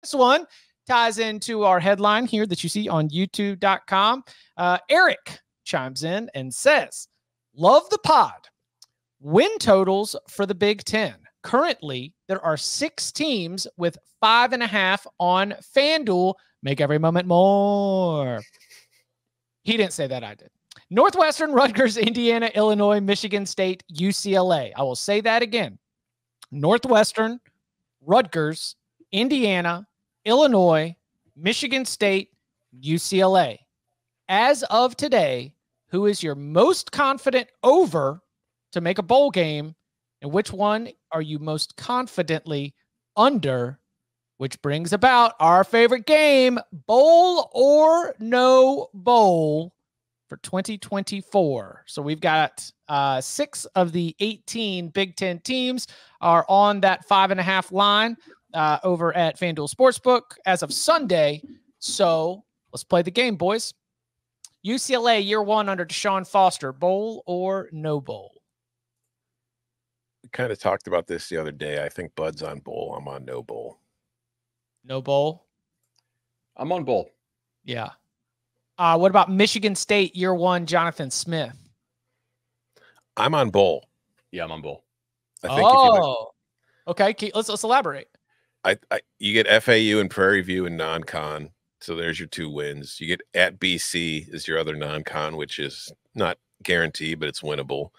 This one ties into our headline here that you see on youtube.com. Eric chimes in and says, love the pod. Win totals for the Big Ten. Currently, there are 6 teams with 5.5 on FanDuel. Make every moment more. He didn't say that, I did. Northwestern, Rutgers, Indiana, Illinois, Michigan State, UCLA. I will say that again. Northwestern, Rutgers, Indiana, Illinois, Michigan State, UCLA. As of today, who is your most confident over to make a bowl game, and which one are you most confidently under, which brings about our favorite game, bowl or no bowl for 2024. So we've got 6 of the 18 Big Ten teams are on that 5.5 line over at FanDuel Sportsbook as of Sunday. So let's play the game, boys. UCLA year 1 under Deshaun Foster, bowl or no bowl? We kind of talked about this the other day. I think Bud's on bowl. I'm on no bowl. No bowl? I'm on bowl. Yeah. What about Michigan State year 1, Jonathan Smith? I'm on bowl. Yeah, I'm on bowl. I think okay. Let's elaborate. You get FAU and Prairie View and non-con. So there's your 2 wins. You get at BC is your other non-con, which is not guaranteed, but it's winnable.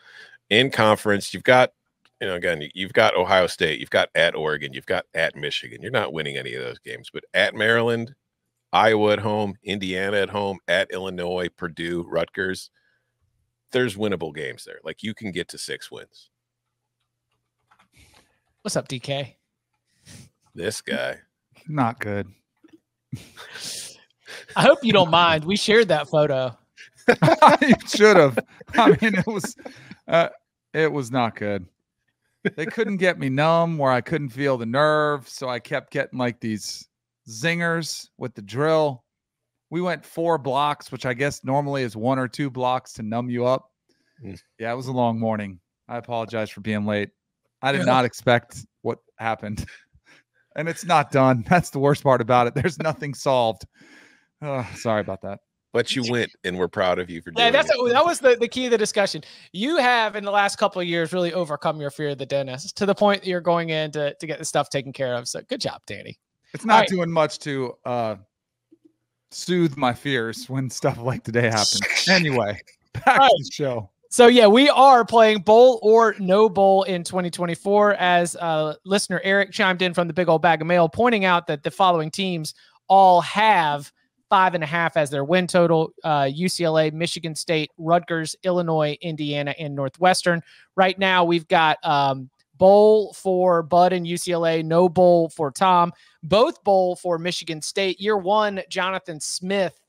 In conference, you've got, again, you've got Ohio State, you've got at Oregon, you've got at Michigan. You're not winning any of those games, but at Maryland, Iowa at home, Indiana at home, at Illinois, Purdue, Rutgers, there's winnable games there. Like you can get to 6 wins. What's up, DK? This guy. Not good. I hope you don't mind. We shared that photo. You should have. I mean, it was not good. They couldn't get me numb where I couldn't feel the nerve, so I kept getting like these zingers with the drill. We went 4 blocks, which I guess normally is 1 or 2 blocks to numb you up. Yeah, it was a long morning. I apologize for being late. I did not expect what happened. And it's not done. That's the worst part about it. There's nothing solved. Sorry about that. But you went, and we're proud of you for doing it. That was the key of the discussion. You have, in the last couple of years, really overcome your fear of the dentist to the point that you're going in to get the stuff taken care of. So good job, Danny. It's not doing much to soothe my fears when stuff like today happens. Anyway, back to the show. So, yeah, we are playing bowl or no bowl in 2024 as listener Eric chimed in from the big old bag of mail, pointing out that the following teams all have 5.5 as their win total: UCLA, Michigan State, Rutgers, Illinois, Indiana, and Northwestern. Right now, we've got bowl for Bud and UCLA, no bowl for Tom, both bowl for Michigan State. Year 1, Jonathan Smith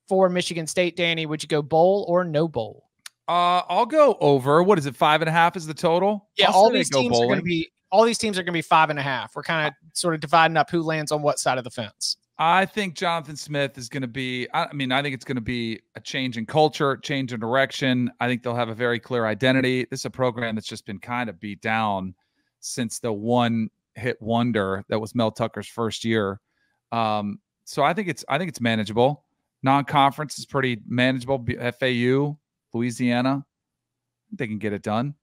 for Michigan State. Danny, would you go bowl or no bowl? I'll go over. What is it? 5.5 is the total? Yeah, all these teams are going to be 5.5. We're kind of sort of dividing up who lands on what side of the fence. I think Jonathan Smith is going to be, I think it's going to be a change in culture, change in direction. I think they'll have a very clear identity. This is a program that's just been kind of beat down since the one-hit wonder that was Mel Tucker's first year. So I think it's manageable. Non-conference is pretty manageable. FAU, Louisiana, they can get it done.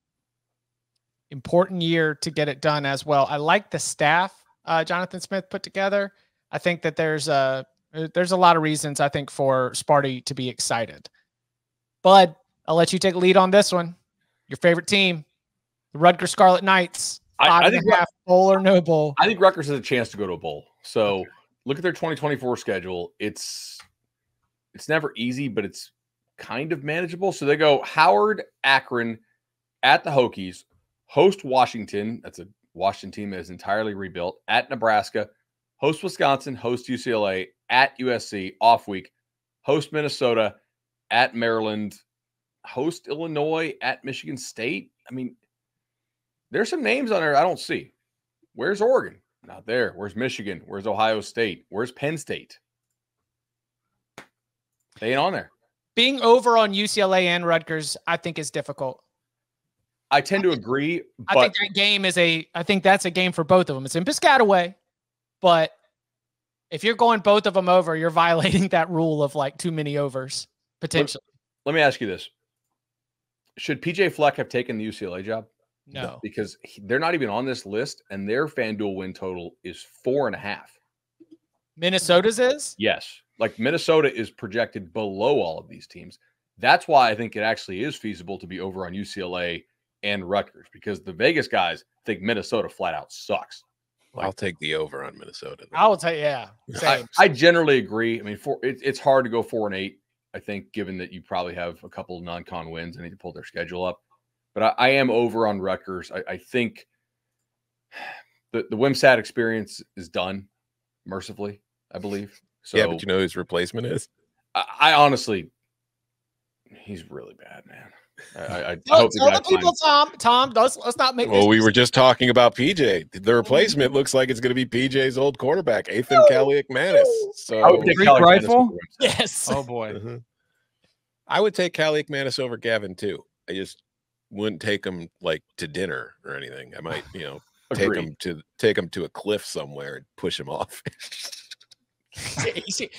Important year to get it done as well. I like the staff Jonathan Smith put together. I think that there's a lot of reasons, I think, for Sparty to be excited. Bud, I'll let you take a lead on this one. Your favorite team, the Rutgers Scarlet Knights. I think bowl or no bowl. I think Rutgers has a chance to go to a bowl. So look at their 2024 schedule. It's never easy, but it's kind of manageable. So they go Howard, Akron, at the Hokies, host Washington. That's a Washington team that is entirely rebuilt. At Nebraska, host Wisconsin, host UCLA, at USC, off week, host Minnesota, at Maryland, host Illinois, at Michigan State. I mean, there's some names on there I don't see. Where's Oregon? Not there. Where's Michigan? Where's Ohio State? Where's Penn State? They ain't on there. Being over on UCLA and Rutgers, I think, is difficult. I tend to agree. But I think that game I think that's a game for both of them. It's in Piscataway, but If you're going both of them over, you're violating that rule of like too many overs potentially. Let me ask you this. Should PJ Fleck have taken the UCLA job? No. Because they're not even on this list, and their FanDuel win total is 4.5. Minnesota's is? Yes. Like Minnesota is projected below all of these teams. That's why I think it actually is feasible to be over on UCLA and Rutgers, because the Vegas guys think Minnesota flat out sucks. I'll take the over on Minnesota. I will tell you, yeah. Same. I generally agree. I mean, it's hard to go 4-8, I think, given that you probably have a couple of non-con wins and need to pull their schedule up. But I am over on Rutgers. I think the WIMSAT experience is done, mercifully, I believe. So, yeah, but you know who his replacement is? I honestly, he's really bad, man. I Tell hope the people, Tom, let's not make. Well, we were just talking about PJ. The replacement looks like it's going to be PJ's old quarterback, Ethan Kaliakmanis. So Greek rifle. Yes. Oh boy. Uh-huh. I would take Kaliakmanis over Gavin too. I just wouldn't take him like to dinner or anything. I might, take him to a cliff somewhere and push him off. Easy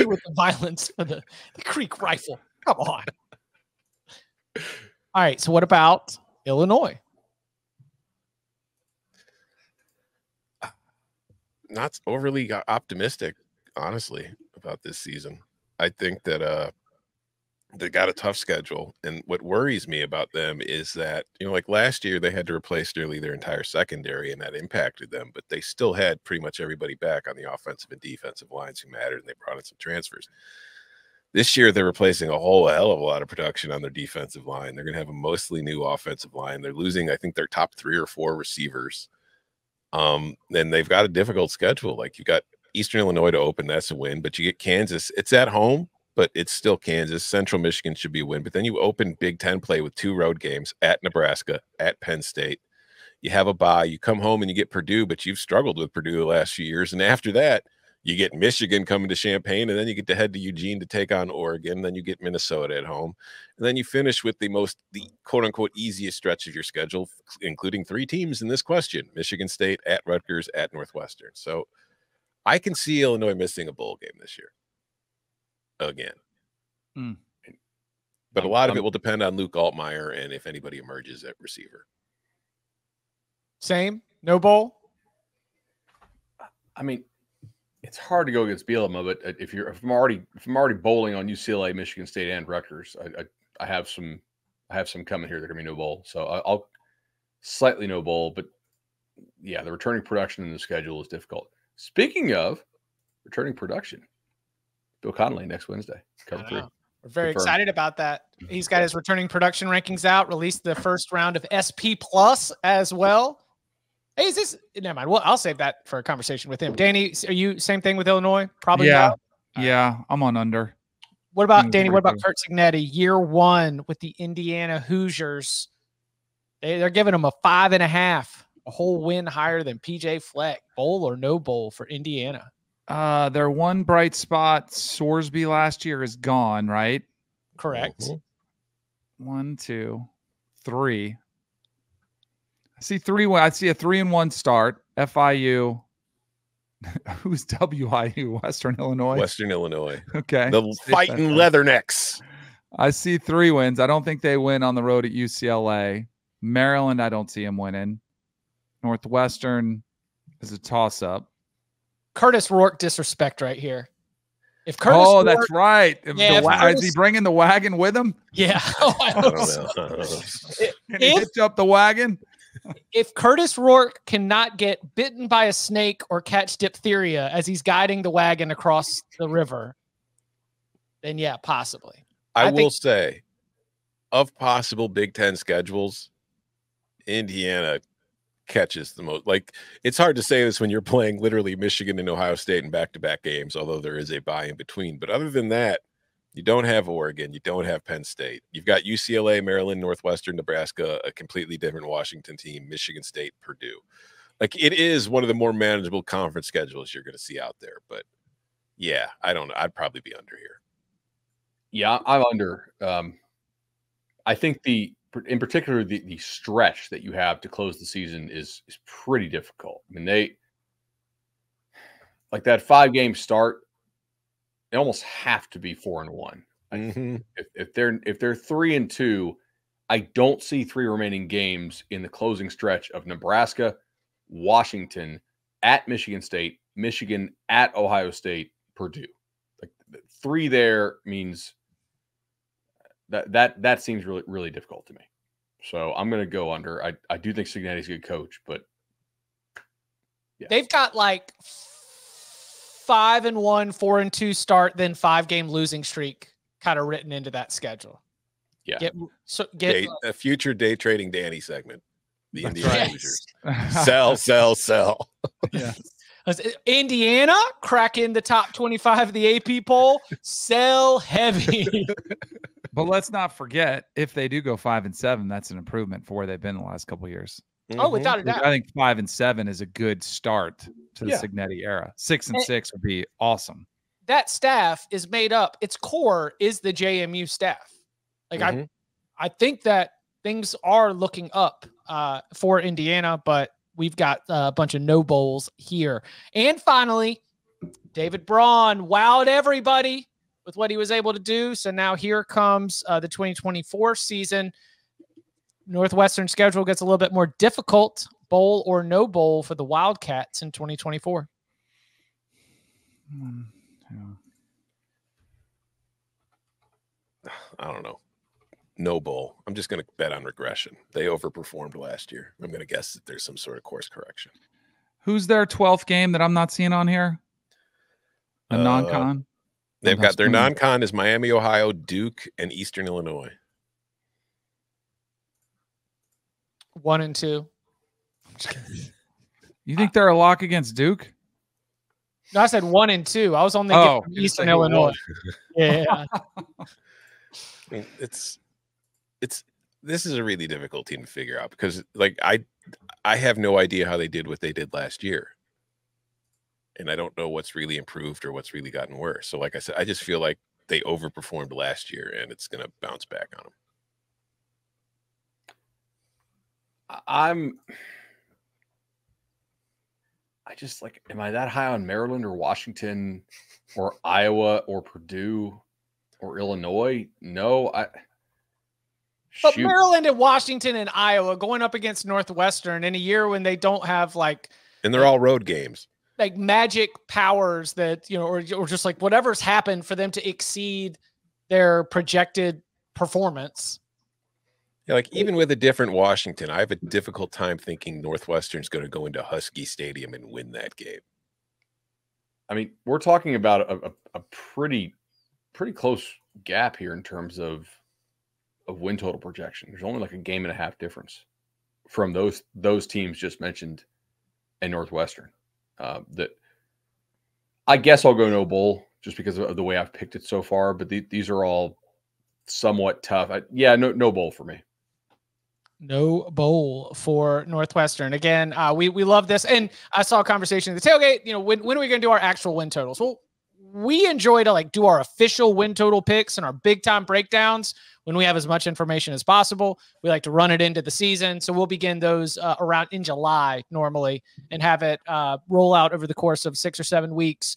with the violence for the Creek rifle. Come on. All right. So what about Illinois? Not overly optimistic, honestly, about this season. I think that they got a tough schedule. And what worries me about them is that, like last year, they had to replace nearly their entire secondary, and that impacted them. But they still had pretty much everybody back on the offensive and defensive lines who mattered, and they brought in some transfers. This year, they're replacing a hell of a lot of production on their defensive line. They're going to have a mostly new offensive line. They're losing, I think, their top 3 or 4 receivers. And they've got a difficult schedule. Like, you got Eastern Illinois to open. That's a win. But you get Kansas. It's at home, but it's still Kansas. Central Michigan should be a win. But then you open Big Ten play with 2 road games at Nebraska, at Penn State. You have a bye. You come home and you get Purdue, but you've struggled with Purdue the last few years. And after that, you get Michigan coming to Champaign, and then you get to head to Eugene to take on Oregon. Then you get Minnesota at home. And then you finish with the quote-unquote easiest stretch of your schedule, including 3 teams in this question: Michigan State, at Rutgers, at Northwestern. So I can see Illinois missing a bowl game this year again. But a lot of it will depend on Luke Altmaier and if anybody emerges at receiver. Same? No bowl? I mean, it's hard to go against Bielema, but if I'm already bowling on UCLA, Michigan State, and Rutgers, I have some coming here. They're gonna be no bowl, so I'll slightly no bowl. But yeah, the returning production in the schedule is difficult. Speaking of returning production, Bill Connolly next Wednesday, cover 3. We're very excited about that. He's got his returning production rankings out. Released the first round of SP Plus as well. Hey, is this? Never mind. Well, I'll save that for a conversation with him. Danny, are you same thing with Illinois? Probably. Yeah. No? Yeah. I'm on under. What about Danny? What about Kurt Signetti? Year 1 with the Indiana Hoosiers. They're giving him a 5.5, a whole win higher than PJ Fleck. Bowl or no bowl for Indiana? Their one bright spot, Sorsby last year, is gone, right? Correct. Mm-hmm. 1, 2, 3. I see 3. I see a 3-1 start. FIU. Who's WIU? Western Illinois. Western Illinois. Okay. The fighting Leathernecks. I see 3 wins. I don't think they win on the road at UCLA. Maryland, I don't see them winning. Northwestern is a toss-up. Curtis Rourke disrespect right here. If Curtis Rourke, that's right. Yeah, is he bringing the wagon with him? Yeah. I don't know. Can he hitch up the wagon? If Curtis Rourke cannot get bitten by a snake or catch diphtheria as he's guiding the wagon across the river, then yeah, possibly. I will say, of possible Big Ten schedules, Indiana catches the most. Like, it's hard to say this when you're playing literally Michigan and Ohio State in back-to-back games, although there is a bye in between. But other than that, you don't have Oregon. You don't have Penn State. You've got UCLA, Maryland, Northwestern, Nebraska, a completely different Washington team, Michigan State, Purdue. Like, it is one of the more manageable conference schedules you're going to see out there. But, yeah, I don't know. I'd probably be under here. Yeah, I'm under. I think in particular, the stretch that you have to close the season is pretty difficult. I mean, like that 5-game start, they almost have to be 4-1. Mhm. If they're 3-2, I don't see 3 remaining games in the closing stretch of Nebraska, Washington, at Michigan State, Michigan at Ohio State, Purdue. Like 3 there means that seems really, really difficult to me. So I'm going to go under. I do think Cignetti's a good coach, but yeah. They've got like 5-1, 4-2 start, then 5-game losing streak kind of written into that schedule. Yeah. Get a future day trading Danny segment. The That's Indiana right. Hoosiers. Sell. Yeah. Indiana cracking the top 25 of the AP poll. Sell heavy. But let's not forget, if they do go 5-7, that's an improvement for where they've been the last couple of years. Oh, without a doubt. I think 5-7 is a good start to the Yeah. Cignetti era. 6-6 would be awesome. That staff is made up. Its core is the JMU staff. Like I think that things are looking up for Indiana, but we've got a bunch of no bowls here. And finally, David Braun wowed everybody with what he was able to do. So now here comes the 2024 season. Northwestern schedule gets a little bit more difficult. Bowl or no bowl for the Wildcats in 2024. I don't know. No bowl. I'm just going to bet on regression. They overperformed last year. I'm going to guess that there's some sort of course correction. Who's their 12th game that I'm not seeing on here? A non-con? They've got their non-con is Miami, Ohio, Duke, and Eastern Illinois. 1-2. You think they're a lock against Duke? No, I said 1-2. I was on the Eastern Illinois. Yeah. I mean, this is a really difficult team to figure out because like I have no idea how they did what they did last year. And I don't know what's really improved or what's really gotten worse. So like I said, I just feel like they overperformed last year and it's going to bounce back on them. I just like, am I that high on Maryland or Washington or Iowa or Purdue or Illinois? No, But Maryland and Washington and Iowa going up against Northwestern in a year when they don't have like, and they're all road games, like magic powers that, you know, or just like whatever's happened for them to exceed their projected performance. Yeah, like even with a different Washington, I have a difficult time thinking Northwestern's going to go into Husky Stadium and win that game. I mean, we're talking about a pretty close gap here in terms of win total projection. There's only like a game and a half difference from those teams just mentioned and Northwestern. That I guess I'll go no bowl just because of the way I've picked it so far. But these are all somewhat tough. No bowl for me. No bowl for Northwestern. Again, we love this. And I saw a conversation at the tailgate, you know, when are we going to do our actual win totals? Well, we enjoy to like do our official win total picks and our big time breakdowns when we have as much information as possible. We like to run it into the season. So we'll begin those around in July normally and have it roll out over the course of 6 or 7 weeks